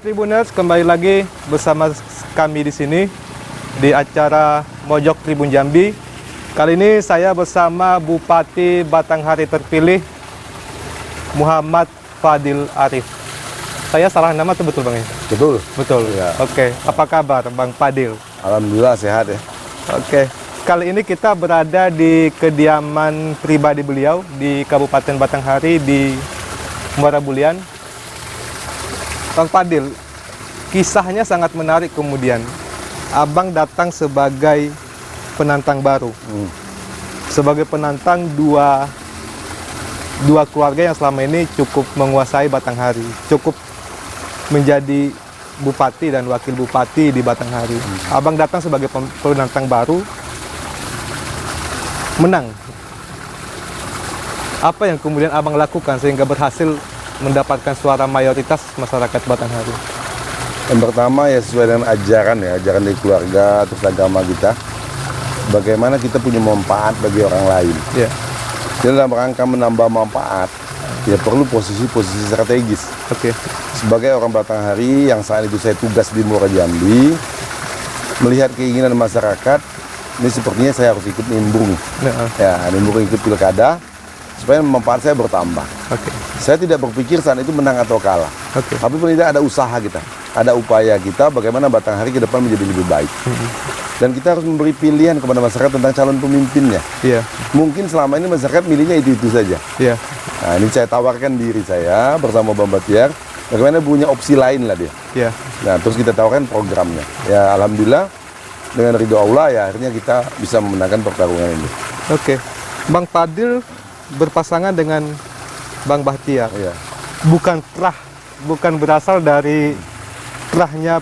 Tribuners, kembali lagi bersama kami di sini di acara Mojok Tribun Jambi. Kali ini saya bersama Bupati Batanghari terpilih Muhammad Fadil Arif. Saya salah nama tuh betul Bang ya? Betul. Betul. Ya. Oke. Apa kabar Bang Fadil? Alhamdulillah sehat ya. Oke. Kali ini kita berada di kediaman pribadi beliau di Kabupaten Batanghari di Muara Bulian. Bang Fadil, kisahnya sangat menarik kemudian. Abang datang sebagai penantang baru. Sebagai penantang dua keluarga yang selama ini cukup menguasai Batanghari. Cukup menjadi bupati dan wakil bupati di Batanghari. Abang datang sebagai penantang baru, menang. Apa yang kemudian abang lakukan sehingga berhasil mendapatkan suara mayoritas masyarakat Batanghari? Yang pertama ya sesuai dengan ajaran dari keluarga terus agama kita. Bagaimana kita punya manfaat bagi orang lain. Ya. Jadi dalam rangka menambah manfaat, ya perlu posisi-posisi strategis. Oke. Sebagai orang Batanghari yang saat itu saya tugas di Muara Jambi, melihat keinginan masyarakat, ini sepertinya saya harus ikut nimbrung. Ya, nimbrung ikut pilkada supaya manfaat saya bertambah. Oke. Saya tidak berpikir saat itu menang atau kalah. Oke. Tapi paling tidak ada usaha kita, ada upaya kita bagaimana Batanghari ke depan menjadi lebih baik. Dan kita harus memberi pilihan kepada masyarakat tentang calon pemimpinnya. Iya. Mungkin selama ini masyarakat milihnya itu saja. Iya. Nah, ini saya tawarkan diri saya bersama Bang Batiar, bagaimana punya opsi lain lah dia. Iya. Nah, terus kita tawarkan programnya. Ya, alhamdulillah dengan ridho Allah ya akhirnya kita bisa memenangkan pertarungan ini. Oke. Bang Fadil berpasangan dengan Bang Bahtiar. Iya. Bukan berasal dari kerahnya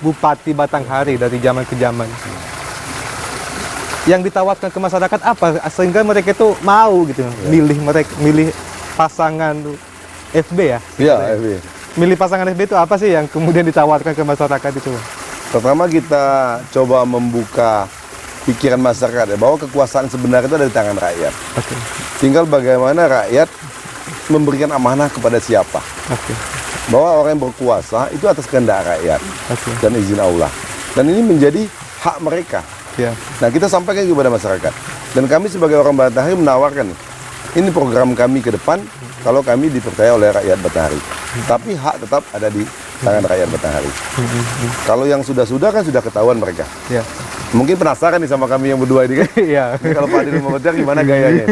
Bupati Batanghari dari zaman ke zaman. Yang ditawarkan ke masyarakat apa sehingga mereka itu mau gitu milih pasangan FB ya? Iya, FB. Milih pasangan FB itu apa sih yang kemudian ditawarkan ke masyarakat itu? Pertama kita coba membuka pikiran masyarakat ya, bahwa kekuasaan sebenarnya itu ada di tangan rakyat. Oke. Tinggal bagaimana rakyat memberikan amanah kepada siapa. Oke. Bahwa orang yang berkuasa itu atas kehendak rakyat dan izin Allah. Dan ini menjadi hak mereka. Ya. Nah, kita sampaikan kepada masyarakat. Dan kami sebagai orang Batanghari menawarkan, ini program kami ke depan kalau kami dipercaya oleh rakyat Batanghari. Tapi hak tetap ada di tangan rakyat Batanghari. Kalau yang sudah-sudah kan sudah ketahuan mereka. Ya. Mungkin penasaran nih sama kami yang berdua ini kan. Iya. Kalau Pak Adil Muhammad gimana gayanya?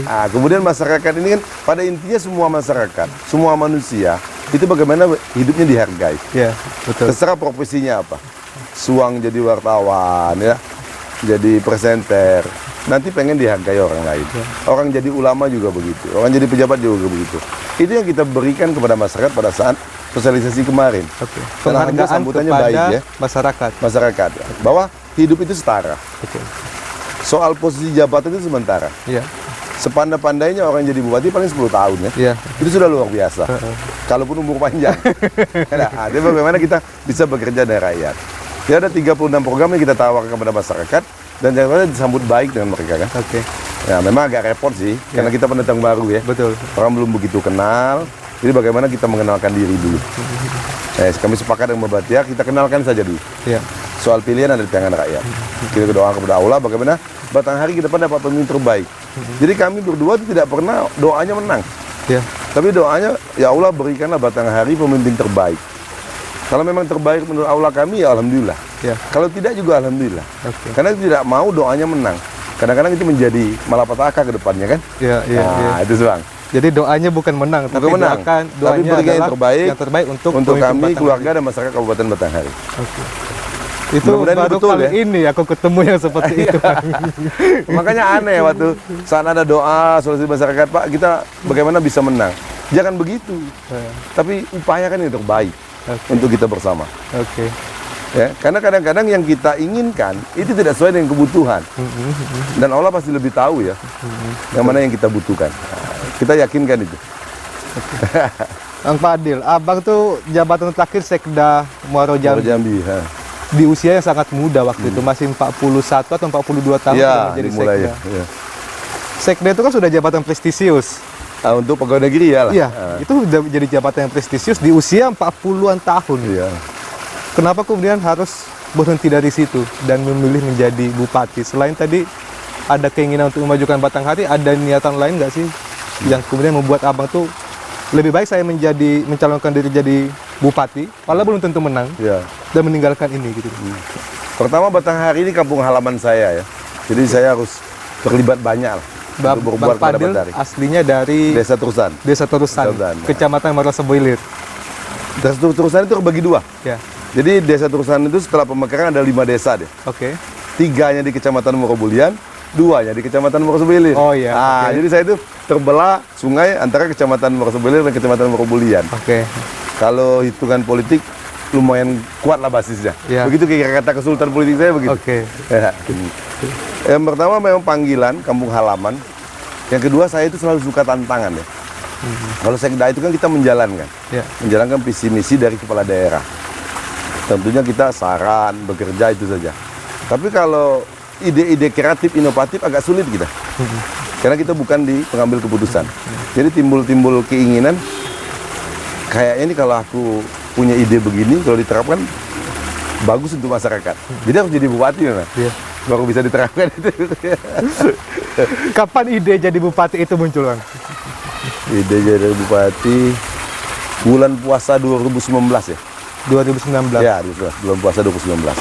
Nah, kemudian masyarakat ini kan pada intinya semua masyarakat, semua manusia itu bagaimana hidupnya dihargai. Iya, betul. Terserah profesinya apa. Suang jadi wartawan ya, jadi presenter. Nanti pengen dihargai orang lain. Ya. Orang jadi ulama juga begitu. Orang jadi pejabat juga begitu. Itu yang kita berikan kepada masyarakat pada saat sosialisasi kemarin. Oke. Dan alhamdulillah Penghargaan sambutannya kepada baik ya. masyarakat. Ya. Bahwa hidup itu setara. Oke. Soal posisi jabatan itu sementara. Iya. Sepandai-pandainya orang jadi bupati paling 10 tahun ya. Iya. Itu sudah luar biasa. Kalaupun umur panjang. Nah, jadi bagaimana kita bisa bekerja dengan rakyat. Ya ada 36 program yang kita tawarkan kepada masyarakat dan yang disambut baik dengan mereka kan. Oke. Ya memang agak repot sih karena kita pendatang baru ya. Betul. Orang belum begitu kenal. Jadi bagaimana kita mengenalkan diri dulu. Kami sepakat dengan Mbak Tia, kita kenalkan saja dulu. Iya. Soal pilihan ada di tangan rakyat. Kita berdoa kepada Allah bagaimana Batanghari ke depan dapat pemimpin terbaik. Jadi kami berdua itu tidak pernah doanya menang. Iya. Tapi doanya, ya Allah berikanlah Batanghari pemimpin terbaik. Kalau memang terbaik menurut Allah kami, ya Alhamdulillah. Ya. Kalau tidak juga Alhamdulillah. Oke. Karena tidak mau doanya menang. Kadang-kadang itu menjadi malapetaka ke depannya kan. Iya, iya, iya. Nah, itu Bang. Jadi doanya bukan menang, tapi menang. doanya berikan adalah yang terbaik untuk kami, Batanghari. keluarga dan masyarakat Kabupaten Batanghari. Oke. Itu Mudah-mudahan baru betul, kali ya? ini aku ketemu yang seperti itu. Makanya aneh waktu saat ada doa solusi masyarakat, Pak, kita bagaimana bisa menang. Jangan begitu. Tapi upayakan yang terbaik untuk kita bersama. Oke. Ya, karena kadang-kadang yang kita inginkan itu tidak sesuai dengan kebutuhan. Dan Allah pasti lebih tahu ya. Yang mana yang kita butuhkan. Nah, kita yakinkan itu. Bang Fadil, abang tuh jabatan terakhir Sekda Muara Jambi. Jambi ha. Di usia yang sangat muda waktu itu, masih 41 atau 42 tahun Ya, menjadi dimulai Sekda. ya. Sekda itu kan sudah jabatan prestisius. Untuk pegawai negeri ya lah. Iya, itu udah jadi jabatan yang prestisius di usia 40-an tahun. Iya. Kenapa kemudian harus berhenti dari situ dan memilih menjadi bupati? Selain tadi ada keinginan untuk memajukan Batanghari, ada niatan lain nggak sih yang kemudian membuat abang tuh lebih baik saya mencalonkan diri jadi bupati, walau belum tentu menang, Iya. dan meninggalkan ini gitu. Pertama, Batanghari ini kampung halaman saya ya. Jadi saya harus terlibat banyak lah untuk Bang berbuat kepada Fadil Batanghari. aslinya dari Desa Terusan. Desa Terusan, Terusan, ya. Kecamatan Maroseboilir. Desa Terusan itu terbagi dua. Ya, Jadi Desa Terusan itu setelah pemekaran ada 5 desa deh. oke. 3-nya di Kecamatan Morobulian, 2-nya di Kecamatan Maroseboilir. Oh, iya, Nah, oke. jadi saya itu terbelah sungai antara Kecamatan Maroseboilir dan Kecamatan Morobulian. Oke. Kalau hitungan politik lumayan kuat lah basisnya. Ya. Begitu kayak kata kesulitan politik saya begitu. Oke. Ya. Yang pertama memang panggilan, kampung halaman. Yang kedua saya itu selalu suka tantangan ya. Kalau sekda itu kan kita menjalankan. Ya. Menjalankan visi misi dari kepala daerah. Tentunya kita saran, bekerja itu saja. Tapi kalau ide-ide kreatif, inovatif agak sulit kita. Karena kita bukan di pengambil keputusan. Jadi timbul-timbul keinginan, kayaknya ini kalau aku punya ide begini, kalau diterapkan, bagus untuk masyarakat. Jadi harus jadi bupati memang. Iya. Baru bisa diterapkan itu. Kapan ide jadi bupati itu muncul, Bang? Ide jadi bupati bulan puasa 2019 ya. 2019. Ya, 2019. Bulan puasa 2019.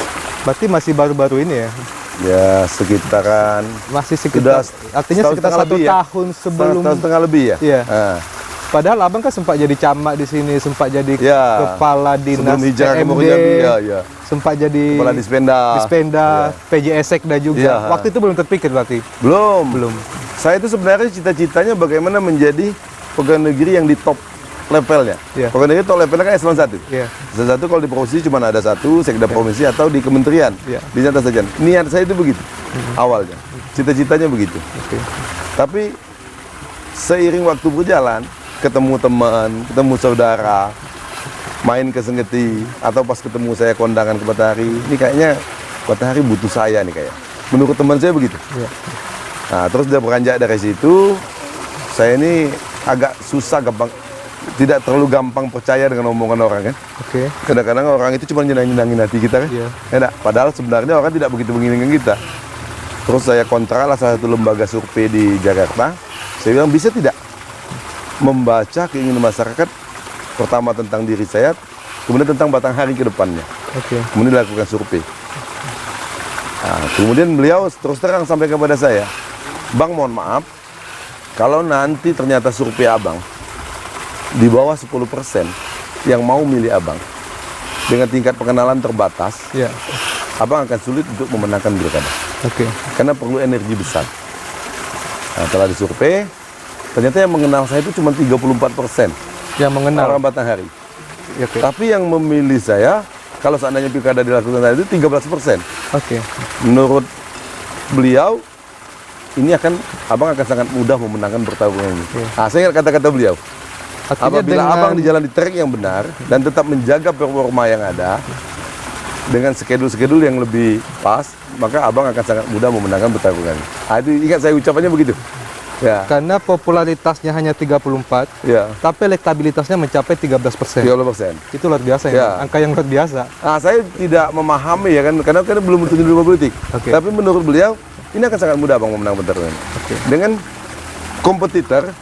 Berarti masih baru-baru ini ya? Ya, sekitaran Masih sekitar, artinya setahun sekitar setengah 1 lebih ya. tahun sebelum. tahun setengah lebih ya. Iya. Nah, Padahal abang kan sempat jadi camat di sini, sempat jadi Ya. kepala dinas sebelum hijrah ke PMD, Jambi, ya. sempat jadi Kepala Dispenda. Dispenda, PJSek dan juga. Iya. Waktu itu belum terpikir berarti? Belum. Belum. Saya itu sebenarnya cita-citanya bagaimana menjadi pegawai negeri yang di top levelnya. Iya. Pegawai negeri top levelnya kan eselon 1. Iya. Eselon 1 kalau di provinsi cuma ada satu, sekda provinsi atau di kementerian. Iya. Di atas saja. Niat saya itu begitu. Awalnya. Cita-citanya begitu. Oke. Tapi seiring waktu berjalan, ketemu teman, ketemu saudara, main ke Senggeti, atau pas ketemu saya kondangan ke Batanghari, ini kayaknya Batanghari butuh saya nih kayak. Menurut teman saya begitu. Iya. Nah, terus dia beranjak dari situ, saya ini agak susah, gampang, tidak terlalu gampang percaya dengan omongan orang kan. Oke. Kadang-kadang orang itu cuma nyenangin hati kita kan. Iya. Enak. Padahal sebenarnya orang tidak begitu menginginkan kita. Terus saya kontra lah salah satu lembaga survei di Jakarta. Saya bilang bisa tidak membaca keinginan masyarakat, pertama tentang diri saya, kemudian tentang Batanghari ke depannya. Oke. Kemudian dilakukan survei. Nah, kemudian beliau terus terang sampai kepada saya, Bang, mohon maaf, kalau nanti ternyata survei abang di bawah 10% yang mau milih abang dengan tingkat pengenalan terbatas, Iya. abang akan sulit untuk memenangkan pilkada. Oke. Karena perlu energi besar. Nah, setelah disurvei, ternyata yang mengenal saya itu cuma 34% Yang mengenal. orang Batanghari. Iya, Oke. Tapi yang memilih saya, kalau seandainya pilkada dilakukan tadi itu 13%. Oke. Menurut beliau, ini abang akan sangat mudah memenangkan pertarungan ini. Oke. Nah, saya ingat kata-kata beliau. Artinya Apabila dengan abang di jalan di track yang benar dan tetap menjaga performa yang ada dengan skedul-skedul yang lebih pas, maka abang akan sangat mudah memenangkan pertarungan. Nah, itu ingat saya ucapannya begitu. Ya, karena popularitasnya hanya 34, ya, tapi elektabilitasnya mencapai 13%. 30%. Itu luar biasa ya. Ya. Angka yang luar biasa. Nah, saya tidak memahami ya kan, karena belum tentu di dunia politik. Oke. Tapi menurut beliau, ini akan sangat mudah abang memenangkan pertarungan. Oke. Dengan kompetitor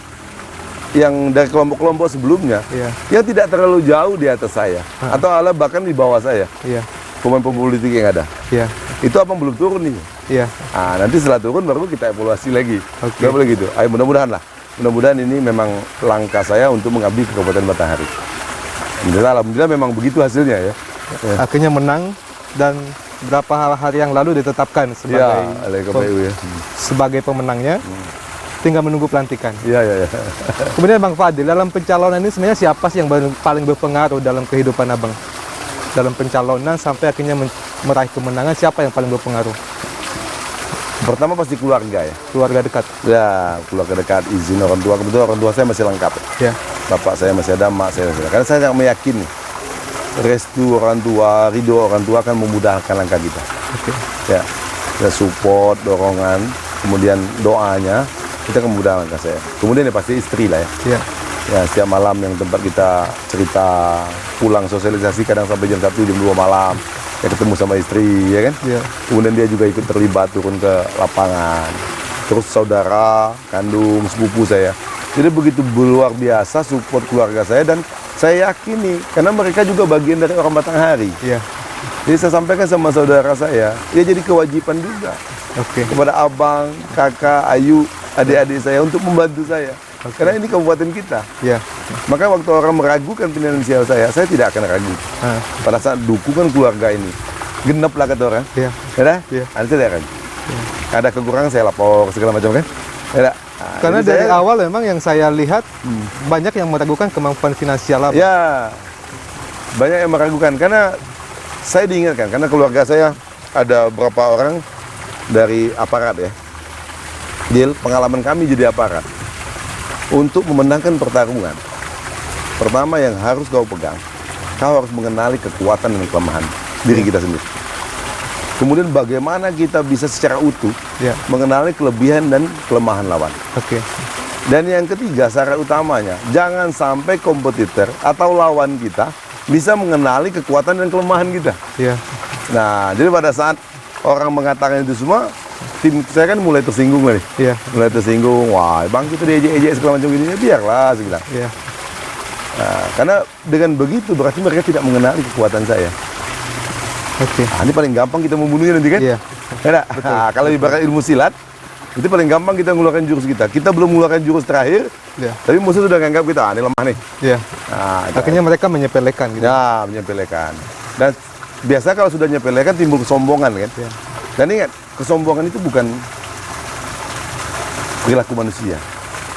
yang dari kelompok-kelompok sebelumnya, Iya. yang tidak terlalu jauh di atas saya, atau bahkan di bawah saya, Iya. pemain politik yang ada. Iya. Itu abang belum turun nih. Iya. Nah, nanti setelah turun baru kita evaluasi lagi. Oke. Nggak boleh gitu. Ayo mudah-mudahan lah. Mudah-mudahan ini memang langkah saya untuk mengabdi ke Kabupaten Batanghari. Alhamdulillah memang begitu hasilnya ya. Ya. Akhirnya menang dan berapa hari yang lalu ditetapkan sebagai oleh KPU ya. sebagai pemenangnya. Tinggal menunggu pelantikan. Iya, iya, iya. Kemudian Bang Fadil, dalam pencalonan ini sebenarnya siapa sih yang paling berpengaruh dalam kehidupan Abang? Dalam pencalonan sampai akhirnya meraih kemenangan, siapa yang paling berpengaruh? Pertama pasti keluarga ya. Keluarga dekat. Ya, keluarga dekat, izin orang tua. Kebetulan orang tua saya masih lengkap. Ya. Bapak saya masih ada, mak saya masih ada. Karena saya sangat meyakini restu orang tua, ridho orang tua akan memudahkan langkah kita. Oke. Ya, support, dorongan, kemudian doanya, kita kemudahan langkah saya. Kemudian ya pasti istri lah ya. Iya. Ya, setiap malam yang tempat kita cerita, pulang sosialisasi kadang sampai jam 1, jam 2 malam. Ya ketemu sama istri, ya kan? Iya. Kemudian dia juga ikut terlibat turun ke lapangan. Terus saudara, kandung, sepupu saya. Jadi begitu luar biasa support keluarga saya dan saya yakini karena mereka juga bagian dari orang Batanghari. Iya. Jadi saya sampaikan sama saudara saya, ya jadi kewajiban juga Oke. kepada abang, kakak, Ayu, adik-adik saya untuk membantu saya. Karena ini kabupaten kita. Iya. Maka waktu orang meragukan finansial saya tidak akan ragu. Ah, Pada saat dukungan keluarga ini, genap lah kata orang. Iya. Ya, Iya. nanti tidak ragu. Ada kekurangan saya lapor segala macam kan. Ya, nah, Karena jadi dari saya- awal memang yang saya lihat banyak yang meragukan kemampuan finansial Abang. Ya, banyak yang meragukan karena saya diingatkan karena keluarga saya ada beberapa orang dari aparat ya. Deal pengalaman kami jadi aparat untuk memenangkan pertarungan. Pertama yang harus kau pegang, kau harus mengenali kekuatan dan kelemahan diri kita sendiri. Kemudian bagaimana kita bisa secara utuh Iya. mengenali kelebihan dan kelemahan lawan. Oke. Dan yang ketiga, syarat utamanya, jangan sampai kompetitor atau lawan kita bisa mengenali kekuatan dan kelemahan kita. Iya. Nah, jadi pada saat orang mengatakan itu semua, tim saya kan mulai tersinggung nih. Iya. Mulai tersinggung, wah bang kita diejek-ejek segala macam gini, ya biarlah, saya bilang. Iya. Nah, karena dengan begitu berarti mereka tidak mengenali kekuatan saya. Oke. Nah, ini paling gampang kita membunuhnya nanti kan? Iya. Ya, tak? Nah, kalau ibarat ilmu silat, itu paling gampang kita mengeluarkan jurus kita. Kita belum mengeluarkan jurus terakhir, Iya. tapi musuh sudah menganggap kita, ini lemah nih. Iya. Nah, Akhirnya mereka menyepelekan gitu. ya, menyepelekan. Dan biasa kalau sudah menyepelekan timbul kesombongan kan? Iya. Dan ingat, kesombongan itu bukan perilaku manusia.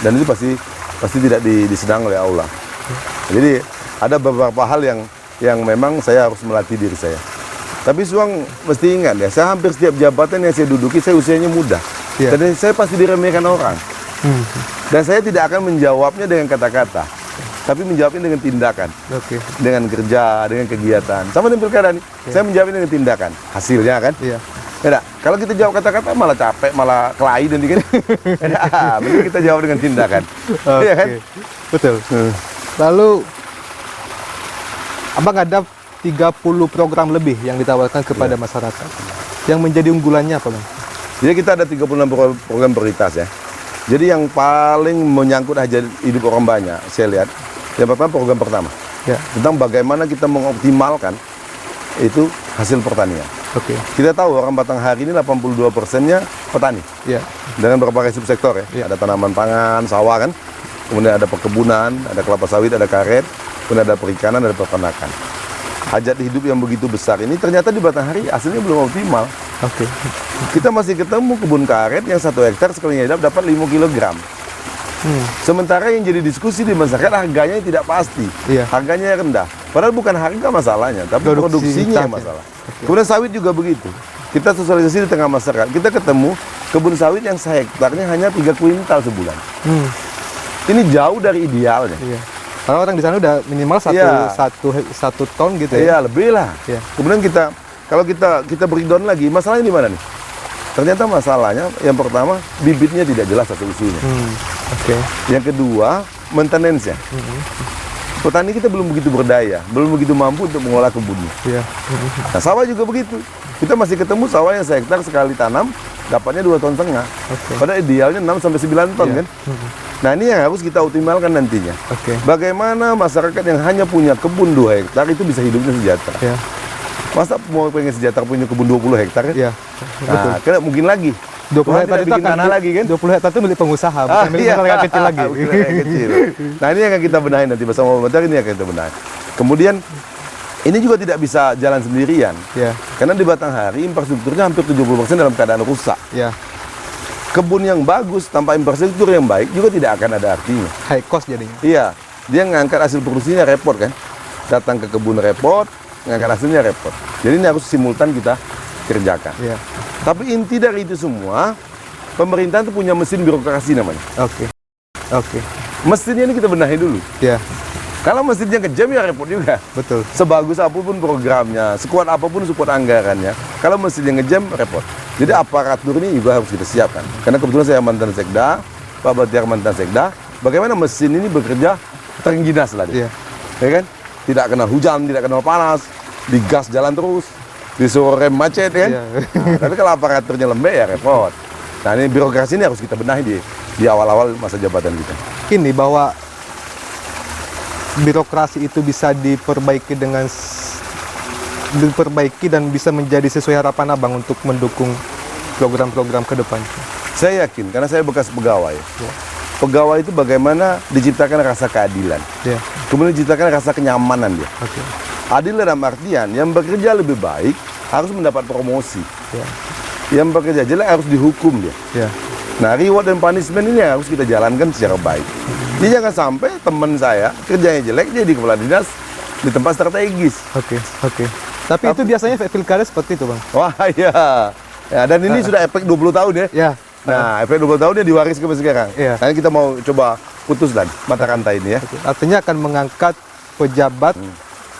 Dan itu pasti tidak disedang oleh Allah. Jadi ada beberapa hal yang memang saya harus melatih diri saya. Tapi Suang mesti ingat ya, saya hampir setiap jabatan yang saya duduki, saya usianya muda. Iya. Dan saya pasti diremehkan orang. Hmm. Dan saya tidak akan menjawabnya dengan kata-kata, tapi menjawabnya dengan tindakan. Oke. Dengan kerja, dengan kegiatan. Sama dengan pilkada nih, saya menjawabnya dengan tindakan. Hasilnya kan? Iya. Ya, tak? Kalau kita jawab kata-kata malah capek, malah kelahi nanti kan. Mending kita jawab dengan tindakan. Oke. Iya kan? Betul. Lalu Abang ada 30 program lebih yang ditawarkan kepada masyarakat. Yang menjadi unggulannya apa, Bang? Jadi kita ada 36 program prioritas ya. Jadi yang paling menyangkut hajat hidup orang banyak, saya lihat. Yang pertama program pertama. Ya. Tentang bagaimana kita mengoptimalkan itu hasil pertanian. Oke. Kita tahu orang Batanghari ini 82%-nya petani. Ya. Dengan berbagai subsektor ya. Iya. Ada tanaman pangan, sawah kan. Kemudian ada perkebunan, ada kelapa sawit, ada karet, kemudian ada perikanan, ada peternakan. Hajat hidup yang begitu besar ini ternyata di Batanghari hasilnya belum optimal. Oke. Kita masih ketemu kebun karet yang 1 hektar sekalinya hidup dapat 5 kg. Sementara yang jadi diskusi di masyarakat harganya tidak pasti. Iya. Harganya rendah. Padahal bukan harga masalahnya, tapi Produksi produksinya yang cat, ya. masalah. Kemudian sawit juga begitu. Kita sosialisasi di tengah masyarakat. Kita ketemu kebun sawit yang sehektarnya hanya 3 kuintal sebulan. Ini jauh dari idealnya. Iya. Karena orang di sana udah minimal Iya. satu ton gitu ya. Iya, lebih lah. Iya. Kemudian kalau kita breakdown lagi, masalahnya di mana nih? Ternyata masalahnya yang pertama bibitnya tidak jelas asal usulnya. Oke. Yang kedua, maintenance-nya. Petani kita belum begitu berdaya, belum begitu mampu untuk mengolah kebunnya. Iya. Nah, sawah juga begitu. Kita masih ketemu sawah yang sehektar sekali tanam dapatnya 2,5 ton. Oke. Padahal idealnya 6 sampai 9 ton Iya. kan. Nah, ini yang harus kita optimalkan nantinya. Oke. Bagaimana masyarakat yang hanya punya kebun 2 hektar itu bisa hidupnya sejahtera. Iya. Masa mau pengen sejahtera punya kebun 20 hektar kan? Iya. Betul. Nah, kena mungkin lagi. 20 Tuhan hektar tidak itu bikin akan tanah lagi kan? 20 hektar itu milik pengusaha, bukan milik masyarakat kecil lagi. Bukan rakyat kecil. Nah, ini yang akan kita benahi nanti bersama pemerintah, ini yang akan kita benahi. Kemudian ini juga tidak bisa jalan sendirian. Iya. Karena di Batanghari infrastrukturnya hampir 70% dalam keadaan rusak. Iya. Kebun yang bagus tanpa infrastruktur yang baik juga tidak akan ada artinya. High cost jadinya. Iya, dia ngangkat hasil produksinya repot kan. Datang ke kebun repot, ngangkat hasilnya repot. Jadi ini harus simultan kita kerjakan. Iya. Tapi inti dari itu semua, pemerintah itu punya mesin birokrasi namanya. Oke. Oke. Mesinnya ini kita benahi dulu. Iya. Kalau mesinnya kejam ya repot juga. Betul. Sebagus apapun programnya, sekuat apapun support anggarannya, kalau mesinnya ngejam repot. Jadi aparatur ini juga harus kita siapkan. Karena kebetulan saya mantan sekda, Pak Batiar mantan Sekda, bagaimana mesin ini bekerja terengginas lah dia. Iya. Ya kan? Tidak kenal hujan, tidak kenal panas, digas jalan terus, disuruh rem macet kan. Iya. Nah, tapi kalau aparaturnya lembek ya repot. Nah ini birokrasi ini harus kita benahi di awal-awal masa jabatan kita. Ini bahwa birokrasi itu bisa diperbaiki dan bisa menjadi sesuai harapan Abang untuk mendukung program-program ke depan. Saya yakin, karena saya bekas pegawai. Ya. Pegawai itu bagaimana diciptakan rasa keadilan. Ya. Kemudian diciptakan rasa kenyamanan dia. Oke. Adil dalam artian yang bekerja lebih baik harus mendapat promosi. Ya. Yang bekerja jelek harus dihukum dia. Ya. Nah, reward dan punishment ini harus kita jalankan secara baik. Jadi jangan sampai teman saya kerjanya jelek jadi kepala dinas di tempat strategis. Oke. Oke. Tapi itu biasanya pilkada seperti itu, Bang. Wah iya. Ya, dan ini sudah efek 20 tahun ya. Ya. Nah, efek 20 tahun ini diwaris ke sekarang. Iya. Nah, kita mau coba putus dan mata rantai ini ya. Artinya akan mengangkat pejabat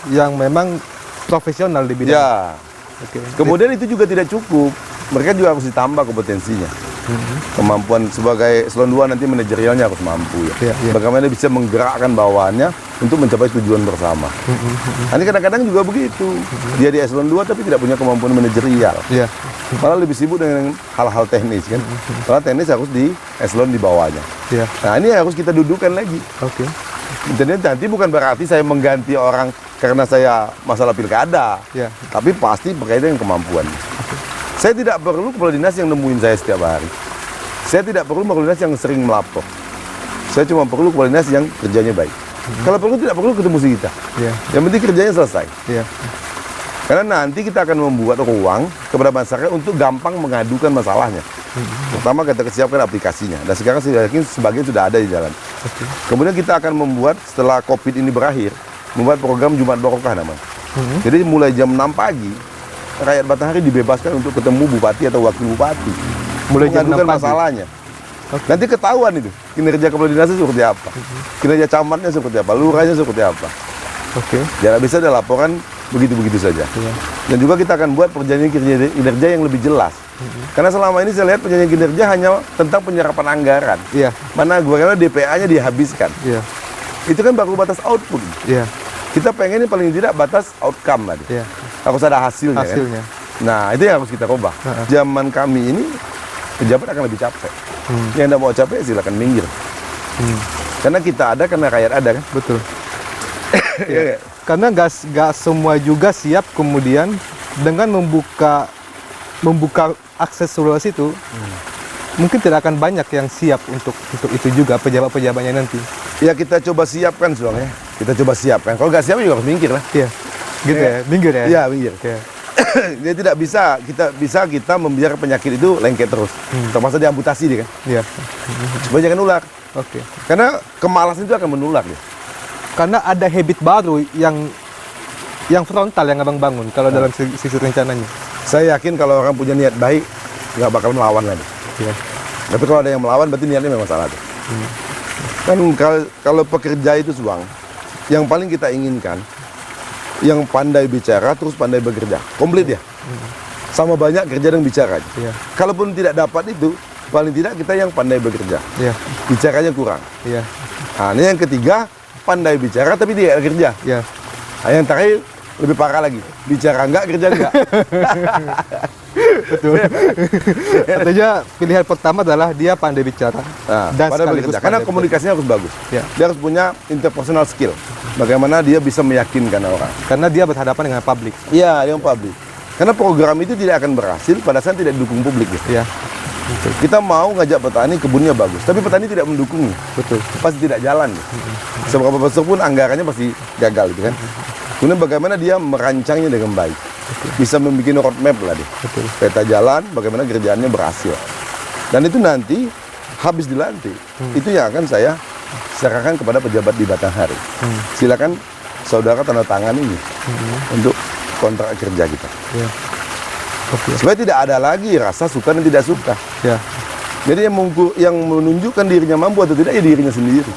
yang memang profesional di bidang. Ya. Oke. Kemudian itu juga tidak cukup. Mereka juga harus ditambah kompetensinya. Kemampuan sebagai eselon 2 nanti manajerialnya harus mampu ya. Iya, iya. Bagaimana dia bisa menggerakkan bawahannya untuk mencapai tujuan bersama. Nah, ini kadang-kadang juga begitu. Dia di eselon 2 tapi tidak punya kemampuan manajerial. Iya. Malah lebih sibuk dengan hal-hal teknis kan. Karena teknis harus di eselon di bawahnya. Iya. Nah, ini harus kita dudukan lagi. Oke. Jadi nanti bukan berarti saya mengganti orang karena saya masalah pilkada. Iya. Tapi pasti berkaitan dengan kemampuan. Saya tidak perlu kepala dinas yang nemuin saya setiap hari. Saya tidak perlu kepala dinas yang sering melapor. Saya cuma perlu kepala dinas yang kerjanya baik. Kalau perlu tidak perlu ketemu si kita. Iya. Yang penting kerjanya selesai. Iya. Karena nanti kita akan membuat ruang kepada masyarakat untuk gampang mengadukan masalahnya. Pertama kita siapkan aplikasinya. Dan sekarang saya yakin sebagian sudah ada di jalan. Oke. Kemudian kita akan membuat setelah COVID ini berakhir, membuat program Jumat Barokah namanya. Jadi mulai jam 6 pagi, rakyat Batanghari dibebaskan untuk ketemu bupati atau wakil bupati. Mulai jam 6 mengadukan pagi? masalahnya. Oke. Nanti ketahuan itu, kinerja kepala dinasnya seperti apa. Kinerja camatnya seperti apa, lurahnya seperti apa. Oke. Jangan bisa ada laporan begitu-begitu saja. Iya. Dan juga kita akan buat perjanjian kinerja yang lebih jelas. Karena selama ini saya lihat perjanjian kinerja hanya tentang penyerapan anggaran. Iya. Mana bagaimana DPA-nya dihabiskan. Iya. Itu kan baru batas output. Iya. Kita pengen ini paling tidak batas outcome tadi. Iya. Harus ada hasilnya. Kan? Hasilnya. Nah, itu yang harus kita rubah. Zaman kami ini pejabat akan lebih capek. Yang tidak mau capek silakan minggir. Karena kita ada, karena rakyat ada kan. Betul. Iya. Karena nggak semua juga siap kemudian dengan membuka akses luas itu, mungkin tidak akan banyak yang siap untuk itu juga pejabat-pejabatnya nanti. Ya kita coba siapkan soalnya. Kita coba siapkan. Kalau nggak siap juga harus minggir lah. Iya. Gitu Iya. ya, minggir ya. Iya, minggir. Oke. Dia tidak bisa kita membiarkan penyakit itu lengket terus. Termasuk diamputasi dia kan. Iya. Supaya jangan nular. Oke. Karena kemalasan itu akan menular ya. Karena ada habit baru yang frontal yang Abang bangun kalau dalam sisi rencananya. Saya yakin kalau orang punya niat baik nggak bakal melawan lagi. Iya. Tapi kalau ada yang melawan berarti niatnya memang salah tuh. Kan kalau pekerja itu Suang, yang paling kita inginkan yang pandai bicara terus pandai bekerja. Komplit ya. Sama banyak kerja dan bicara. Iya. Kalaupun tidak dapat itu, paling tidak kita yang pandai bekerja. Iya. Bicaranya kurang. Iya. Nah, ini yang ketiga, pandai bicara tapi tidak kerja. Iya. Nah, yang terakhir lebih parah lagi, bicara enggak, kerja enggak. Betul. Artinya pilihan pertama adalah dia pandai bicara Nah, dan pandai sekaligus bekerja. Karena pandai komunikasinya harus bagus. Ya. Dia harus punya interpersonal skill. Bagaimana dia bisa meyakinkan orang. bekerja. Karena dia berhadapan dengan publik. Iya, yang publik. Karena program itu tidak akan berhasil pada saat tidak didukung publik. Ya. Iya. Betul. Kita mau ngajak petani, kebunnya bagus, tapi petani tidak mendukungnya. Betul. Pasti tidak jalan. Seberapa besar pun anggarannya pasti gagal, gitu kan. Kemudian bagaimana dia merancangnya dengan baik. Bisa membuat roadmap lah dia. Betul. Peta jalan, bagaimana kerjaannya berhasil. Dan itu nanti habis dilantik, itu yang akan saya serahkan kepada pejabat di Batanghari. Silakan saudara tanda tangan ini untuk kontrak kerja kita. Iya. Oke. Supaya tidak ada lagi rasa suka dan tidak suka. Ya. Jadi yang menunjukkan dirinya mampu atau tidak ya dirinya sendiri.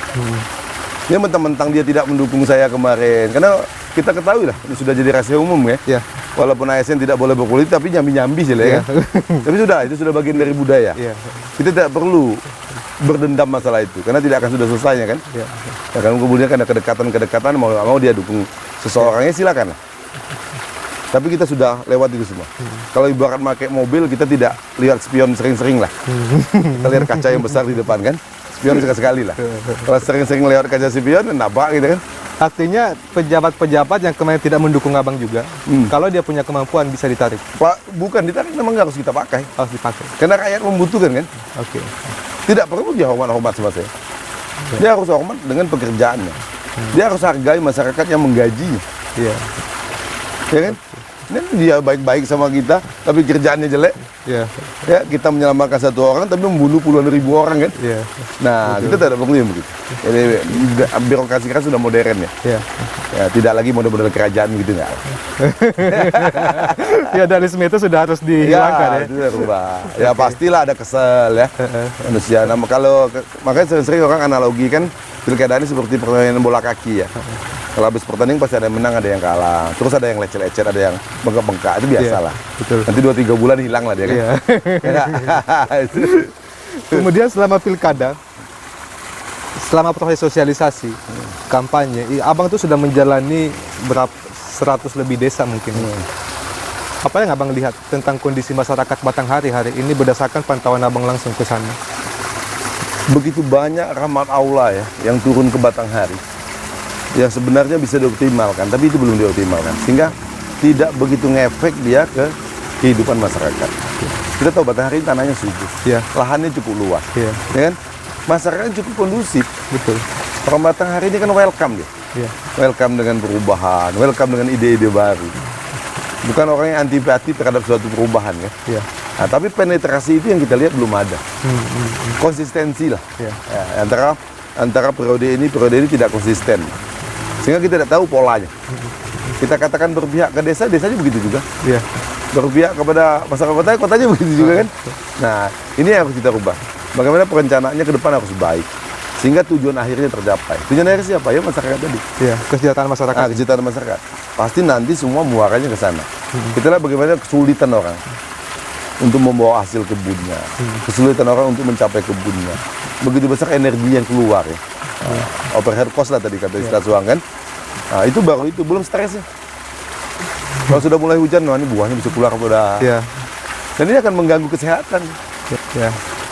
Dia mentang-mentang dia tidak mendukung saya kemarin, karena kita ketahui lah ini sudah jadi rahasia umum ya. Ya. Walaupun ASN tidak boleh berpolitik tapi nyambi-nyambi sih lah ya. Ya. Tapi sudah itu sudah bagian dari budaya. Iya. Kita tidak perlu berdendam masalah itu, karena tidak akan sudah selesainya kan. Ya. Ya kan kemudian kan ada kedekatan, mau nggak mau dia dukung seseorangnya, silakan lah. Tapi kita sudah lewat itu semua. Kalau ibarat pakai mobil, kita tidak lihat spion sering-sering lah. Kita lihat kaca yang besar di depan kan, spion sekali-sekali lah. Kalau sering-sering lewat kaca spion, nabrak gitu kan. Artinya pejabat-pejabat yang kemarin tidak mendukung abang juga, kalau dia punya kemampuan bisa ditarik. Pak, bukan ditarik, memang nggak harus kita pakai. Harus dipakai. Karena rakyat membutuhkan kan. Oke. Tidak perlu dia hormat sama saya. Dia harus hormat dengan pekerjaannya. Dia harus hargai masyarakat yang menggajinya. Iya. Ya kan? Ini dia baik-baik sama kita, tapi kerjaannya jelek. Iya. Ya, kita menyelamatkan satu orang, tapi membunuh puluhan ribu orang kan. Iya. Nah, kita tidak perlu yang begitu. Jadi birokrasi kan sudah modern ya. Iya. Ya, tidak lagi model-model kerajaan gitu nggak. Feodalisme itu sudah harus dihilangkan ya. Itu harus rubah. Ya pastilah ada kesel ya manusia. Nah, makanya sering-sering orang analogi kan pilkada ini seperti permainan bola kaki ya. Kalau habis pertandingan pasti ada yang menang, ada yang kalah. Terus ada yang lecet-lecet, ada yang bengkak-bengkak. Itu biasa lah. Betul. Nanti 2-3 bulan hilang lah dia kan. Iya. Ya. Kemudian selama pilkada, selama proses sosialisasi, kampanye, abang tuh sudah menjalani berapa 100 lebih desa mungkin. Apa yang abang lihat tentang kondisi masyarakat Batanghari hari ini berdasarkan pantauan abang langsung ke sana? Begitu banyak rahmat Allah ya yang turun ke Batanghari, yang sebenarnya bisa dioptimalkan, tapi itu belum dioptimalkan, sehingga tidak begitu ngefek dia ke kehidupan masyarakat. Kita tahu Batanghari tanahnya subur, lahannya cukup luas, ya kan? Masyarakatnya cukup kondusif. Betul. Orang Batanghari ini kan welcome dia, welcome dengan perubahan, welcome dengan ide-ide baru. Bukan orang yang antipati terhadap suatu perubahan ya. Nah, tapi penetrasi itu yang kita lihat belum ada. Konsistensi lah. Ya, antara periode ini tidak konsisten. Sehingga kita tidak tahu polanya. Kita katakan berpihak ke desa, desanya begitu juga. Berpihak kepada masyarakat kota, kotanya begitu juga kan. Nah, ini yang harus kita rubah. Bagaimana perencanaannya ke depan harus baik. Sehingga tujuan akhirnya tercapai. Tujuan akhirnya siapa? Ya masyarakat tadi. Kesejahteraan masyarakat. Kesejahteraan masyarakat. Pasti nanti semua muaranya ke sana. Kita lihat bagaimana kesulitan orang untuk membawa hasil kebunnya, kesulitan orang untuk mencapai kebunnya. Begitu besar energi yang keluar ya. Overhead cost lah tadi kata Ustaz Suang kan. Nah, itu baru itu, belum stresnya. Kalau sudah mulai hujan, ini buahnya bisa keluar udah. Dan ini akan mengganggu kesehatan.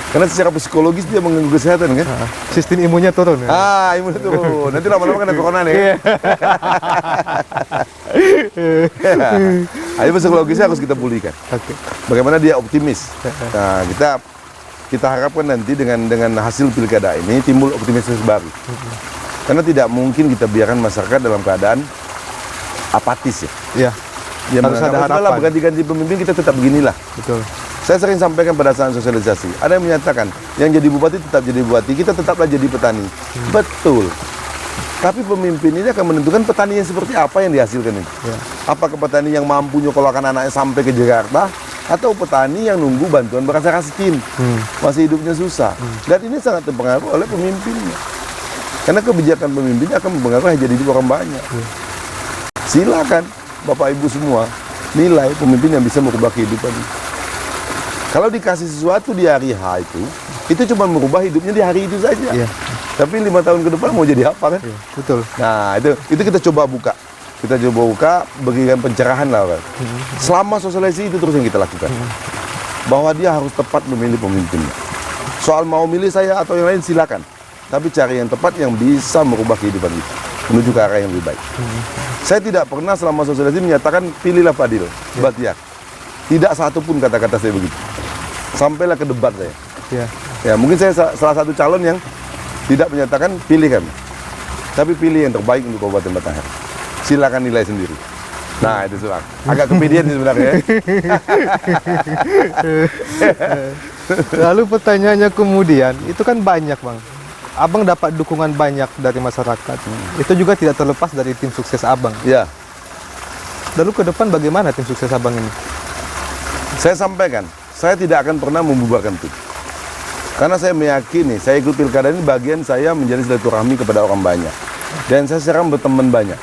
Karena secara psikologis dia mengganggu kesehatan kan. Sistem imunnya turun. Imunnya turun. Nanti lama-lama kena corona nih. Ayo psikologisnya harus kita pulihkan. Bagaimana dia optimis. Nah, kita harapkan nanti dengan hasil pilkada ini timbul optimisme baru. Karena tidak mungkin kita biarkan masyarakat dalam keadaan apatis ya. Ya harus ada harapan. Ganti-ganti pemimpin kita tetap beginilah. Betul. Saya sering sampaikan pada saat sosialisasi, ada yang menyatakan yang jadi bupati tetap jadi bupati, kita tetaplah jadi petani. Betul. Tapi pemimpin ini akan menentukan petani yang seperti apa yang dihasilkan ini. Apakah petani yang mampu nyokolahkan anaknya sampai ke Jakarta, atau petani yang nunggu bantuan berasa miskin, masih hidupnya susah. Dan ini sangat terpengaruh oleh pemimpinnya. Karena kebijakan pemimpinnya akan mempengaruhi jadi hidup orang banyak. Silakan Bapak Ibu semua nilai pemimpin yang bisa merubah kehidupan. Kalau dikasih sesuatu di hari H itu cuma merubah hidupnya di hari itu saja. Tapi 5 tahun ke depan mau jadi apa kan? Betul. Nah itu kita coba buka. Kita coba buka, berikan pencerahan lah kan. Selama sosialisasi itu terus yang kita lakukan. Bahwa dia harus tepat memilih pemimpinnya. Soal mau milih saya atau yang lain silakan. Tapi cari yang tepat yang bisa merubah kehidupan kita. Menuju ke arah yang lebih baik. Saya tidak pernah selama sosialisasi menyatakan pilihlah Fadil, Bahtiar. Tidak satu pun kata-kata saya begitu. Sampailah ke debat saya. Ya mungkin saya salah satu calon yang tidak menyatakan pilih kami. Tapi pilih yang terbaik untuk Kabupaten Batanghari. Silakan nilai sendiri. Nah itu Suang. Agak kepedean sebenarnya. Lalu pertanyaannya kemudian, itu kan banyak Bang. Abang dapat dukungan banyak dari masyarakat. Itu juga tidak terlepas dari tim sukses Abang. Lalu ke depan bagaimana tim sukses Abang ini? Saya sampaikan, saya tidak akan pernah membubarkan tim. Karena saya meyakini, saya ikut pilkada ini bagian saya menjadi silaturahmi kepada orang banyak. Dan saya sekarang berteman banyak.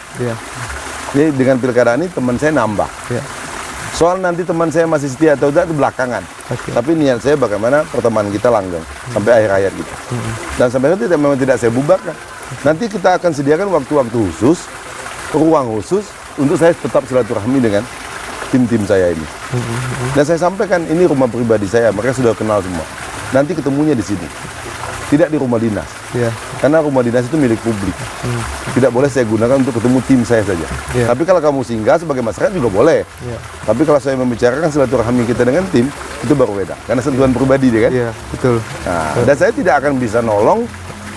Jadi dengan pilkada ini teman saya nambah. Soal nanti teman saya masih setia atau tidak itu belakangan. Oke. Tapi niat saya bagaimana pertemanan kita langgeng sampai akhir hayat kita. Dan sampai itu memang tidak saya bubarkan. Nanti kita akan sediakan waktu-waktu khusus, ruang khusus untuk saya tetap silaturahmi dengan tim-tim saya ini. Dan saya sampaikan ini rumah pribadi saya, mereka sudah kenal semua. Nanti ketemunya di sini, tidak di rumah dinas. Iya. Karena rumah dinas itu milik publik. Tidak boleh saya gunakan untuk ketemu tim saya saja. Iya. Tapi kalau kamu singgah sebagai masyarakat juga boleh. Iya. Tapi kalau saya membicarakan silaturahmi kita dengan tim, itu baru beda. Karena sentuhan pribadi dia kan. Iya, betul. Nah, dan saya tidak akan bisa nolong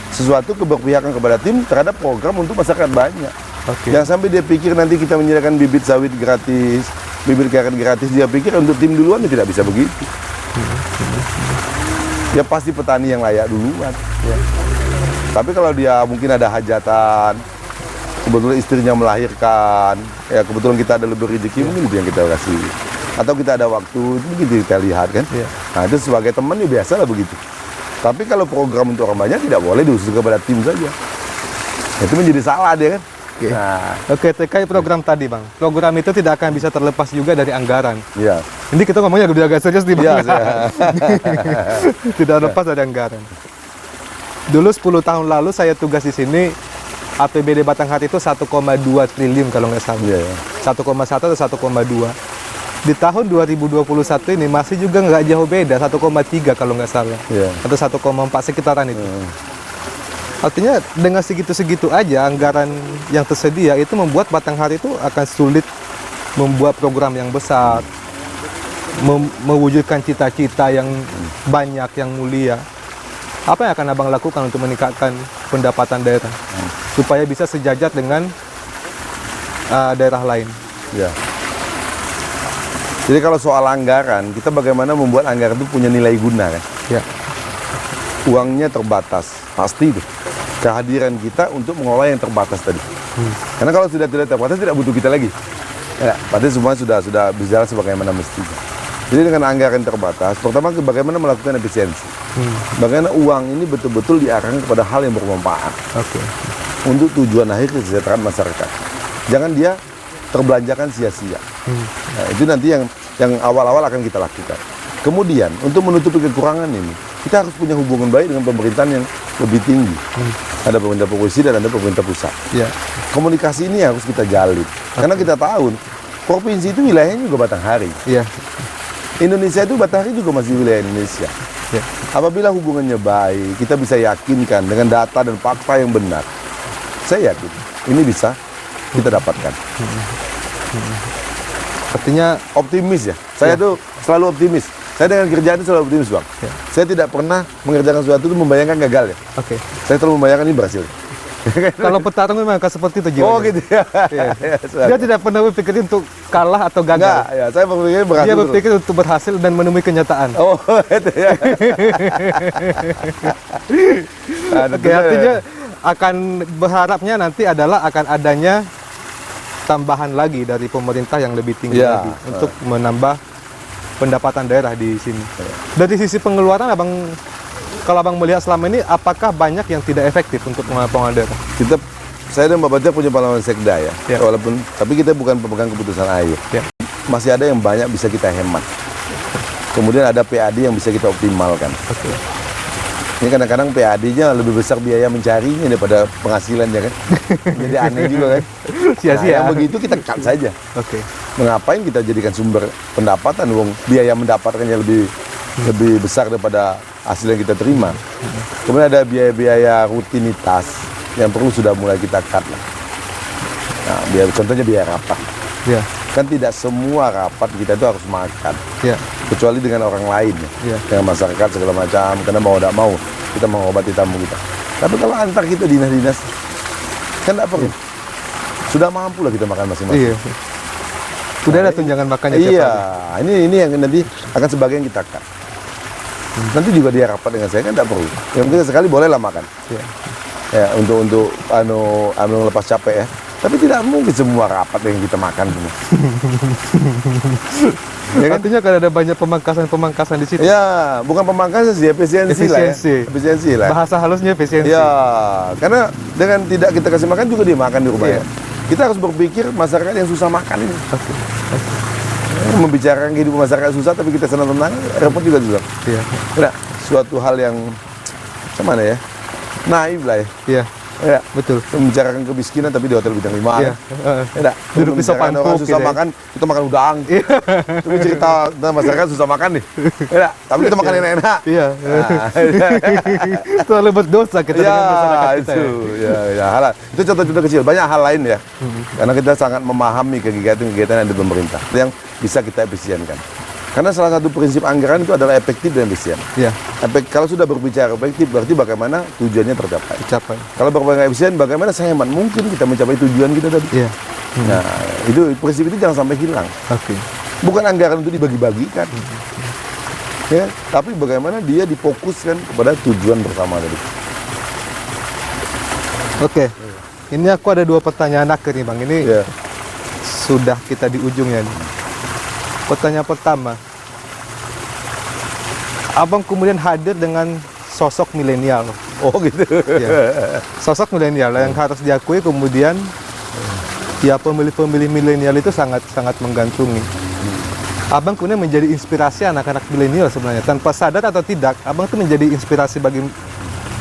sesuatu keberpihakan kepada tim terhadap program untuk masyarakat banyak. Oke. Jangan sampai dia pikir nanti kita menyediakan bibit sawit gratis, bibit karet gratis, dia pikir untuk tim duluan, dia tidak bisa begitu. Ya pasti petani yang layak duluan. Iya. Tapi kalau dia mungkin ada hajatan, kebetulan istrinya melahirkan, ya kebetulan kita ada lebih rezeki, mungkin itu yang kita kasih. Atau kita ada waktu, itu mungkin kita lihat kan. Iya. Nah itu sebagai teman ya biasa lah begitu. Tapi kalau program untuk orang banyak tidak boleh diusul kepada tim saja. Itu menjadi salah dia kan. Oke. Nah, Oke, terkait program tadi, Bang. Program itu tidak akan bisa terlepas juga dari anggaran. iya. Ini kita ngomongnya udah agak serius nih, Bang. Iya, saya. Tidak lepas dari anggaran. Dulu 10 tahun lalu saya tugas di sini, APBD Batanghari itu 1,2 triliun kalau nggak salah. Iya, iya. 1,1 atau 1,2. Di tahun 2021 ini masih juga nggak jauh beda, 1,3 kalau nggak salah. Iya. Atau 1,4 sekitaran itu. Artinya dengan segitu-segitu aja anggaran yang tersedia itu membuat Batanghari itu akan sulit membuat program yang besar, mewujudkan cita-cita yang banyak, yang mulia. Apa yang akan Abang lakukan untuk meningkatkan pendapatan daerah supaya bisa sejajar dengan daerah lain? Ya. Jadi kalau soal anggaran, kita bagaimana membuat anggaran itu punya nilai guna kan? Ya, Uangnya terbatas, pasti itu. Kehadiran kita untuk mengolah yang terbatas tadi. Karena kalau sudah tidak terbatas, tidak butuh kita lagi. Ya, berarti semua sudah berjalan sebagaimana mestinya. Jadi dengan anggaran terbatas, pertama bagaimana melakukan efisiensi. Bagaimana uang ini betul-betul diarahkan kepada hal yang bermanfaat. oke. Untuk tujuan akhir kesejahteraan masyarakat. Jangan dia terbelanjakan sia-sia. Nah, itu nanti yang awal-awal akan kita lakukan. Kemudian untuk menutupi kekurangan ini, kita harus punya hubungan baik dengan pemerintahan yang lebih tinggi. Ada pemerintah provinsi dan ada pemerintah pusat. Ya, Komunikasi ini harus kita jalin. Karena kita tahu provinsi itu wilayahnya juga Batanghari. ya, Indonesia itu Batanghari juga masih wilayah Indonesia. ya. Apabila hubungannya baik, kita bisa yakinkan dengan data dan fakta yang benar. Saya yakin ini bisa kita dapatkan. Artinya, Optimis ya. Saya tuh selalu optimis. Saya dengan kerjaan itu selalu optimis, Bang. Ya. Saya tidak pernah mengerjakan sesuatu itu membayangkan gagal ya. oke. Saya selalu membayangkan ini berhasil. Kalau petarung memang akan seperti itu jiwanya. Oh gitu ya. Iya. Ya, Dia tidak pernah berpikir untuk kalah atau gagal. enggak, ya, saya berpikir berhasil. Dia terus. berpikir untuk berhasil dan menemui kenyataan. Oh, itu ya. Nah, Oke, tentunya- artinya akan berharapnya nanti adalah akan adanya tambahan lagi dari pemerintah yang lebih tinggi Ya, lagi untuk menambah pendapatan daerah di sini. Dari sisi pengeluaran, kalau abang melihat selama ini, apakah banyak yang tidak efektif untuk pengelolaan daerah? saya dan Bapak Bajak punya pengalaman sekda ya. Ya. Walaupun tapi kita bukan pemegang keputusan akhir. Ya. Masih ada yang banyak bisa kita hemat. Kemudian ada PAD yang bisa kita optimalkan. Oke. Ini kadang-kadang PAD-nya lebih besar biaya mencarinya daripada penghasilannya kan. Jadi aneh juga kan. Sia-sia. Nah, yang begitu kita cut saja. Oke. Mengapain kita jadikan sumber pendapatan, wong biaya mendapatkannya lebih besar daripada hasil yang kita terima. Kemudian ada biaya-biaya rutinitas yang perlu sudah mulai kita cut lah. Nah, contohnya biaya rapat. Ya. Kan tidak semua rapat kita itu harus makan, Ya. kecuali dengan orang lain ya. Ya. Dengan masyarakat segala macam, karena mau tidak mau kita mengobati tamu kita. Tapi kalau antar kita dinas-dinas, kan tidak perlu. Sudah mampu lah kita makan masing-masing. Iya. Sudah ada tunjangan makannya tiap Iya, hari. ini yang nanti akan sebagian kita cut. Nanti juga dia rapat dengan saya kan tidak perlu. Yang penting sekali bolehlah makan. Ya. Ya, untuk lepas capek ya. Tapi tidak mungkin semua rapat yang kita makan semua. Ya kan? Artinya kan ada banyak pemangkasan di situ. Ya, bukan pemangkasan sih, efisiensi lah ya. Efisiensi lah. Bahasa halusnya efisiensi. Ya, karena dengan tidak kita kasih makan juga dia makan di rumahnya. Iya. Kita harus berpikir masyarakat yang susah makan ini. Oke. membicarakan kehidupan masyarakat susah, tapi kita senang-senang, repot juga susah. Iya. Nah, suatu hal yang macam mana ya? Naif lah ya. Iya. Ya, Betul. membicarakan kemiskinan tapi di hotel bintang 5. Iya. Ya, Duduk di sopan orang pop susah gitu ya. makan, kita makan udang. Tapi cerita tentang masyarakat susah makan nih. Ya, tapi kita makan enak-enak. Iya. Nah, Terlalu berdosa kita dengan masyarakat kita. itu, ya, hal itu contoh-contoh kecil. Banyak hal lain ya, karena kita sangat memahami kegiatan-kegiatan yang ada di pemerintah yang bisa kita efisienkan. Karena salah satu prinsip anggaran itu adalah efektif dan efisien. Iya. Kalau sudah berbicara efektif, berarti bagaimana tujuannya tercapai. Capai. Kalau berbicara efisien, bagaimana sehemat mungkin kita mencapai tujuan kita tadi. Iya. Nah, itu prinsip itu jangan sampai hilang. Oke. Bukan anggaran untuk dibagi-bagikan, ya, tapi bagaimana dia difokuskan kepada tujuan bersama tadi. Oke. Ini aku ada 2 pertanyaan akhir nih Bang. Ini Ya. sudah kita di ujungnya nih. Pertanyaan pertama, Abang kemudian hadir dengan sosok milenial. Oh gitu. Ya. Sosok milenial yang harus diakui kemudian ya pemilih-pemilih milenial itu sangat menggantungi. Abang kemudian menjadi inspirasi anak-anak milenial sebenarnya tanpa sadar atau tidak. Abang itu menjadi inspirasi bagi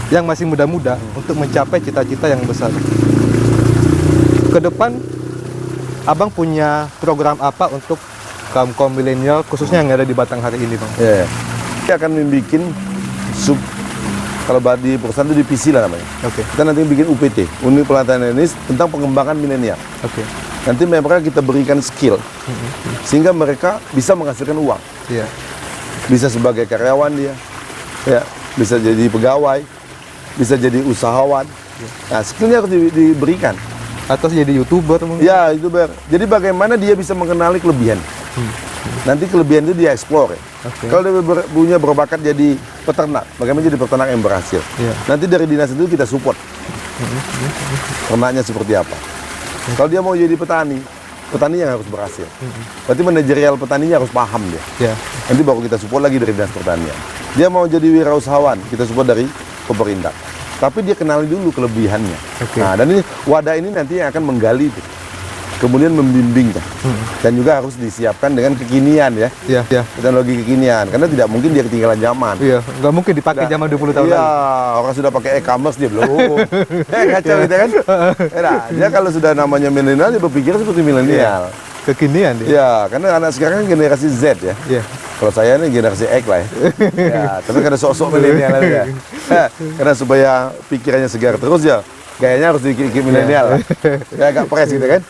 yang masih muda-muda untuk mencapai cita-cita yang besar. Ke depan Abang punya program apa untuk kaum milenial khususnya yang ada di Batanghari ini, Bang? Ya. Kita akan membuat kalau di perusahaan itu divisi lah namanya. Oke. Kita nanti bikin UPT, Unit Pelatihan Teknis tentang pengembangan milenial. Oke. Nanti mereka kita berikan skill sehingga mereka bisa menghasilkan uang. Iya. Bisa sebagai karyawan dia, ya, bisa jadi pegawai, bisa jadi usahawan. Nah, skillnya harus diberikan. Atau jadi YouTuber mungkin? Ya, YouTuber. Jadi bagaimana dia bisa mengenali kelebihan. Nanti kelebihan itu dia explore. Ya. Oke. Kalau dia punya berbakat jadi peternak, bagaimana jadi peternak yang berhasil. Iya. Nanti dari dinas itu kita support. Ternaknya seperti apa. Kalau dia mau jadi petani, petaninya harus berhasil. Berarti manajerial petaninya harus paham dia. Ya. Nanti baru kita support lagi dari dinas pertanian. Dia mau jadi wirausahawan, kita support dari pemerintah. Tapi dia kenali dulu kelebihannya. Oke. Nah, dan ini wadah ini nanti yang akan menggali itu. Kemudian membimbingnya. Dan juga harus disiapkan dengan kekinian ya. Iya. Iya. Teknologi kekinian. Karena tidak mungkin dia ketinggalan zaman. Iya. Nggak mungkin dipakai zaman 20 tahun Iya, lalu. orang sudah pakai e-commerce dia belum. Kacau gitu kan. Nah, dia kalau sudah namanya milenial dia berpikir seperti milenial. Kekinian dia. Iya, karena anak sekarang kan generasi Z ya. Iya. Kalau saya ini generasi X lah ya. Ya, tapi karena sosok milenial aja. Karena supaya pikirannya segar terus ya, gayanya harus dikit-dikit milenial lah. Ya agak pres gitu kan.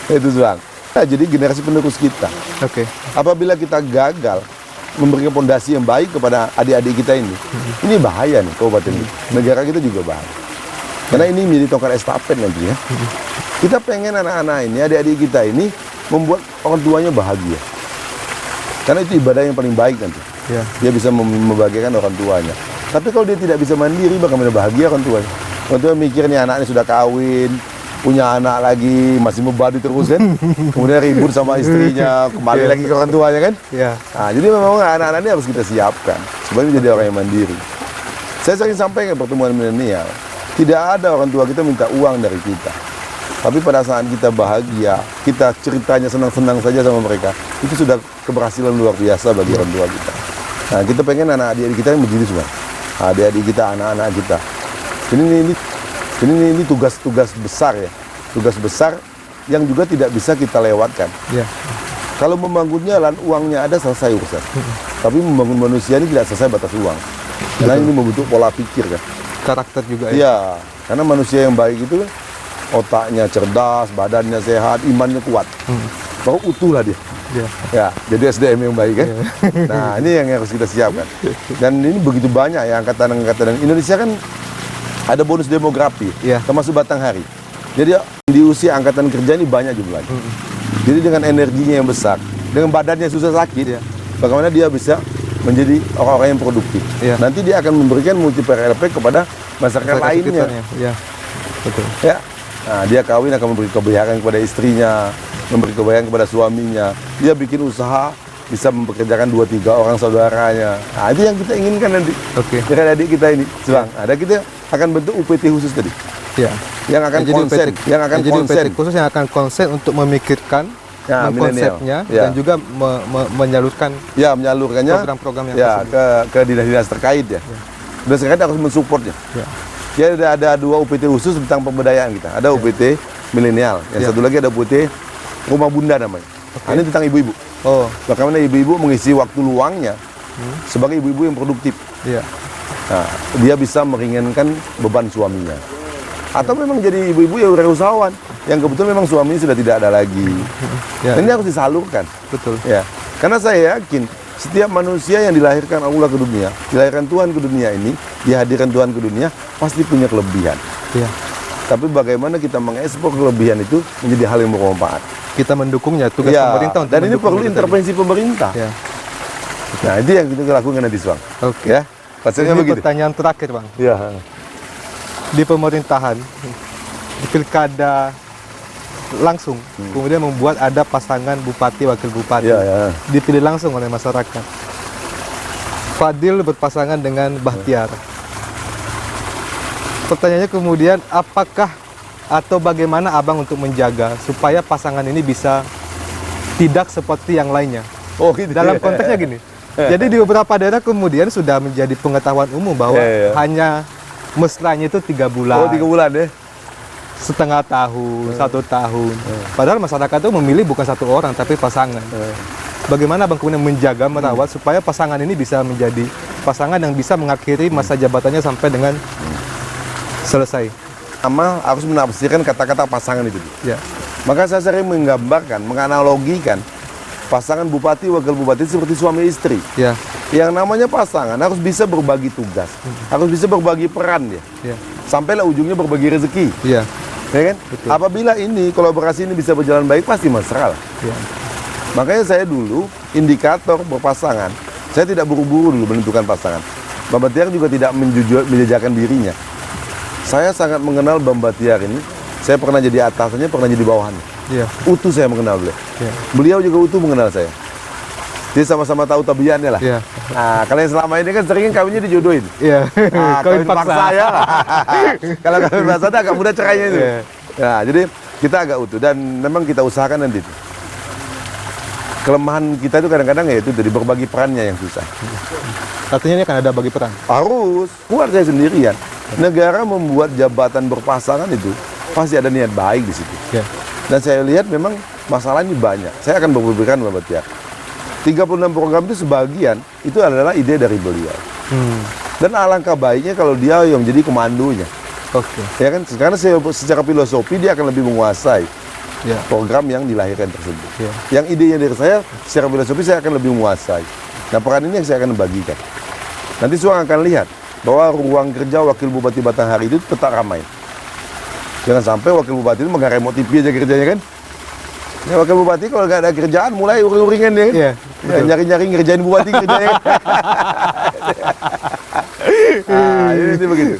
Itu Bang. Nah, jadi generasi penerus kita. Oke. Apabila kita gagal memberikan fondasi yang baik kepada adik-adik kita ini bahaya nih kabupaten ini. Negara kita juga bahaya. Karena ini menjadi tongkat estafet nanti ya. Kita pengen anak-anak ini, adik-adik kita ini membuat orang tuanya bahagia. Karena itu ibadah yang paling baik nanti. Iya. Dia bisa membahagiakan orang tuanya. Tapi kalau dia tidak bisa mandiri, bagaimana bahagia orang tuanya? Orang tua mikir nih anaknya sudah kawin, punya anak lagi, masih membadu terus kan. Kemudian ribut sama istrinya, kembali lagi ke orang tuanya kan. Iya. Nah, jadi memang anak-anak ini harus kita siapkan supaya menjadi orang yang mandiri. Saya sering sampaikan pertemuan milenial, tidak ada orang tua kita minta uang dari kita. Tapi pada saat kita bahagia, kita ceritanya senang-senang saja sama mereka, itu sudah keberhasilan luar biasa bagi orang tua kita. Nah, kita pengen anak-adik kita yang begini semua. Adik-adik kita, anak-anak kita. Ini tugas-tugas besar ya. Tugas besar yang juga tidak bisa kita lewatkan. Iya. Kalau membangun jalan, uangnya ada, selesai urusan. Tapi membangun manusia ini tidak selesai batas uang. Karena ini membentuk pola pikir kan. Karakter juga ya. Iya, karena manusia yang baik itu otaknya cerdas, badannya sehat, imannya kuat. Baru utuh lah dia. Iya. Ya, jadi SDM yang baik kan. Nah, ini yang harus kita siapkan. Dan ini begitu banyak ya angkatan-angkatan Indonesia kan ada bonus demografi, Iya. termasuk Batanghari. Jadi di usia angkatan kerja ini banyak jumlahnya. Jadi dengan energinya yang besar, dengan badannya susah sakit, Iya. bagaimana dia bisa menjadi orang-orang yang produktif. Iya. Nanti dia akan memberikan multiplier efek kepada masyarakat lainnya. sekitarnya. Iya. Betul. Ya. Nah, dia kawin akan memberi kebahagiaan kepada istrinya, memberi kebahagiaan kepada suaminya. Dia bikin usaha, bisa mempekerjakan 2-3 orang saudaranya. Nah, itu yang kita inginkan nanti. Oke. Dengan adik kita ini, Bang. Ada kita akan bentuk UPT khusus tadi. Iya. Yang akan Jadi konsen, UPT yang akan jadi konsen. UPT khusus yang akan konsen untuk memikirkan Ya, mengkonsepnya milenial. Ya. dan juga menyalurkan Ya, menyalurkannya program-program yang ya tersebut. ke dinas-dinas terkait ya. Dinas terkait harus mensupportnya. Ya. Ya, ada 2 UPT khusus tentang pemberdayaan kita. Ada UPT milenial, yang satu lagi ada UPT rumah bunda namanya. Nah, ini tentang ibu-ibu. Oh, Bagaimana ibu-ibu mengisi waktu luangnya sebagai ibu-ibu yang produktif. iya. Nah, dia bisa meringankan beban suaminya. Atau memang jadi ibu-ibu yang wirausahawan yang kebetulan memang suaminya sudah tidak ada lagi. Ya, Ini harus disalurkan. betul. Ya, karena saya yakin setiap manusia yang dilahirkan Allah ke dunia, dilahirkan Tuhan ke dunia ini, dihadirkan Tuhan ke dunia, pasti punya kelebihan. Iya. Tapi bagaimana kita mengekspor kelebihan itu menjadi hal yang bermanfaat. Kita mendukungnya, tugas Ya, pemerintah untuk dan ini mendukung perlu itu intervensi pemerintah. tadi. Ya. Nah, itu yang kita lakukan nanti, Bang. Oke. Ya, hasilnya Ini begitu. pertanyaan terakhir, Bang. Ya. Di pemerintahan, di pilkada langsung, kemudian membuat ada pasangan bupati wakil bupati, Ya, ya. dipilih langsung oleh masyarakat. Fadil berpasangan dengan Bahtiar. Pertanyaannya kemudian, apakah atau bagaimana abang untuk menjaga supaya pasangan ini bisa tidak seperti yang lainnya? Oh, gitu. Dalam konteksnya gini, jadi di beberapa daerah kemudian sudah menjadi pengetahuan umum bahwa Iya, iya. hanya mesranya itu 3 bulan, Oh, 3 bulan deh. setengah tahun, 1 tahun. Padahal masyarakat itu memilih bukan satu orang tapi pasangan. Bagaimana abang kemudian menjaga, merawat supaya pasangan ini bisa menjadi pasangan yang bisa mengakhiri masa jabatannya sampai dengan selesai? Sama harus menafsirkan kata-kata pasangan itu. Ya, Maka saya sering menggambarkan, menganalogikan pasangan bupati wakil bupati seperti suami istri. ya, Yang namanya pasangan harus bisa berbagi tugas, harus bisa berbagi peran dia. ya, Sampailah ujungnya berbagi rezeki, ya, ya kan? Betul. Apabila ini kolaborasi ini bisa berjalan baik pasti mesra lah. ya. Makanya saya dulu indikator berpasangan, saya tidak buru-buru dulu menentukan pasangan. Bang Bahtiar juga tidak menjejakan dirinya. Saya sangat mengenal Bang Bahtiar ini. Saya pernah jadi atasannya, pernah jadi bawahannya. Ya, Utuh saya mengenal beliau. ya, Beliau juga utuh mengenal saya. Jadi sama-sama tahu tabiatnya lah. ya, Nah, kalau yang selama ini kan sering kawinnya dijodohin. ya. Nah, Kawin paksa. ya lah. Kalau kawin paksa itu agak mudah cerainya itu. Iya. Nah, jadi kita agak utuh dan memang kita usahakan nanti itu. Kelemahan kita itu kadang-kadang ya itu dari berbagi perannya yang susah. Artinya ini akan ada bagi peran. Harus kuat saya sendirian. Negara membuat jabatan berpasangan itu pasti ada niat baik di situ. Ya, Dan saya lihat memang masalah ini banyak. Saya akan berpikiran Mbak Bahtiar. 36 program itu sebagian itu adalah ide dari beliau. Dan alangkah baiknya kalau dia yang menjadi komandonya. Oke. Ya kan? Karena secara filosofi dia akan lebih menguasai Ya, program yang dilahirkan tersebut. ya. Yang idenya dari saya, secara filosofi saya akan lebih menguasai. Nah, peran ini yang saya akan bagikan. Nanti semua akan lihat bahwa ruang kerja wakil bupati Batanghari itu tetap ramai. Jangan sampai wakil bupati itu megang remote TV aja kerjanya kan. Ya, wakil bupati kalau nggak ada kerjaan mulai uring-uringan dia kan. Iya, Ya, nyari-nyari ngerjain bupati kerjanya kan. Ini begitu.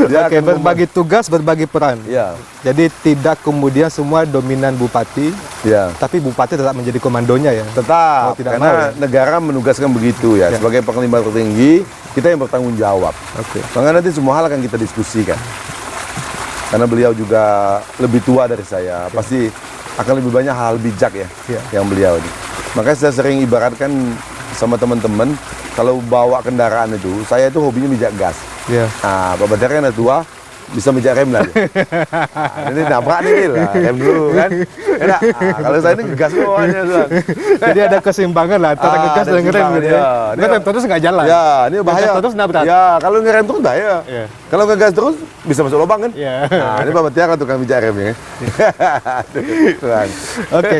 Dia Oke, akan berbagi tugas, berbagi peran. Ya, Jadi tidak kemudian semua dominan bupati, ya. tapi bupati tetap menjadi komandonya ya. Tetap, Oh, tidak karena mau ya? negara menugaskan begitu ya. Ya. Sebagai panglima tertinggi, kita yang bertanggung jawab. Oke. Maka nanti semua hal akan kita diskusikan. Karena beliau juga lebih tua dari saya, pasti akan lebih banyak hal bijak ya, Ya. yang beliau ini. Makanya saya sering ibaratkan sama teman-teman, kalau bawa kendaraan itu, saya itu hobinya mijak gas. Ya. Nah, Pak Bahtiar kan udah tua, bisa mijak rem lah dia. Nah, ini nabrak nih lah, rem dulu kan. Enak. Nah, kalau saya ini gas bawahnya, Bang. Jadi ada keseimbangan lah antara ngegas ada dan ngerem keseimbangan, gitu ya. ya. Ngerem terus nggak jalan. Ya, ini bahaya. Ngegas terus nabrak. Ya, kalau ngerem terus bahaya. Ya. Kalau ngegas terus bisa masuk lubang kan? Ya. Nah, ini Pak Bahtiar kan tukang mijak remnya. Tuhan. Oke.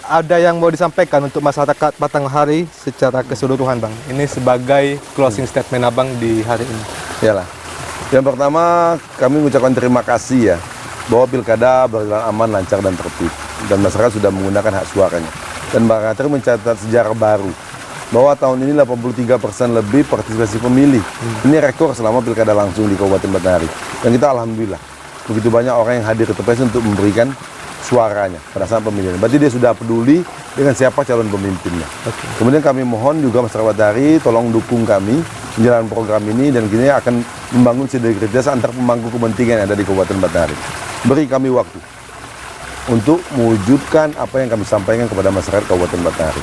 Ada yang mau disampaikan untuk masyarakat Batanghari secara keseluruhan, Bang? Ini sebagai closing statement Abang di hari ini. Iyalah. Yang pertama, kami mengucapkan terima kasih ya bahwa pilkada berjalan aman, lancar dan tertib dan masyarakat sudah menggunakan hak suaranya. Dan Bang Bahtiar mencatat sejarah baru bahwa tahun ini 83% lebih partisipasi pemilih. Ini rekor selama pilkada langsung di Kabupaten Batanghari. Dan kita alhamdulillah begitu banyak orang yang hadir ke TPS untuk memberikan suaranya pada saat pemilihan. Berarti dia sudah peduli dengan siapa calon pemimpinnya. Kemudian kami mohon juga masyarakat Batanghari tolong dukung kami menjalankan program ini dan kini akan membangun sinergitas antar pemangku kepentingan yang ada di Kabupaten Batanghari. Beri kami waktu. untuk mewujudkan apa yang kami sampaikan kepada masyarakat Kabupaten Batanghari.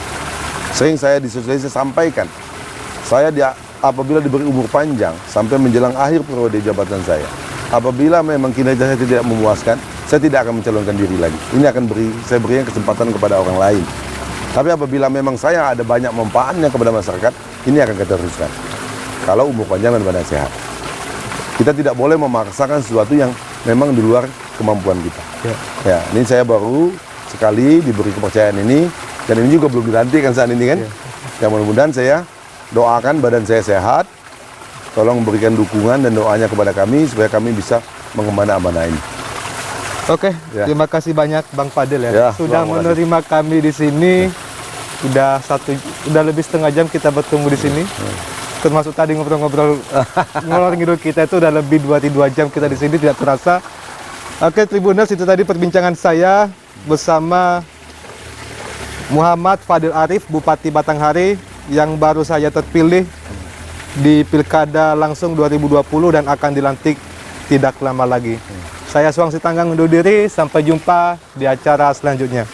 Sering saya di sosialisasi sampaikan, apabila diberi umur panjang sampai menjelang akhir periode jabatan saya, apabila memang kinerja saya tidak memuaskan, saya tidak akan mencalonkan diri lagi. Ini akan saya berikan kesempatan kepada orang lain. Tapi apabila memang saya ada banyak manfaatnya kepada masyarakat, ini akan kita teruskan. Kalau umur panjang dan badan sehat. Kita tidak boleh memaksakan sesuatu yang memang di luar kemampuan kita. Ya, ini saya baru sekali diberi kepercayaan ini, dan ini juga belum dilantik kan saat ini kan. Ya, mudah-mudahan saya doakan badan saya sehat, tolong berikan dukungan dan doanya kepada kami supaya kami bisa mengemban amanah ini. Oke, terima kasih banyak Bang Fadil Ya, sudah menerima kami di sini. Udah lebih setengah jam kita bertemu di sini. Termasuk tadi ngobrol-ngobrol ngalor ngidul kita itu udah lebih 2 jam kita di sini, tidak terasa. Oke, Tribuners, itu tadi perbincangan saya bersama Muhammad Fadil Arif, Bupati Batanghari yang baru saja terpilih di Pilkada langsung 2020 dan akan dilantik tidak lama lagi. Saya Suang Sitanggang undur diri, sampai jumpa di acara selanjutnya.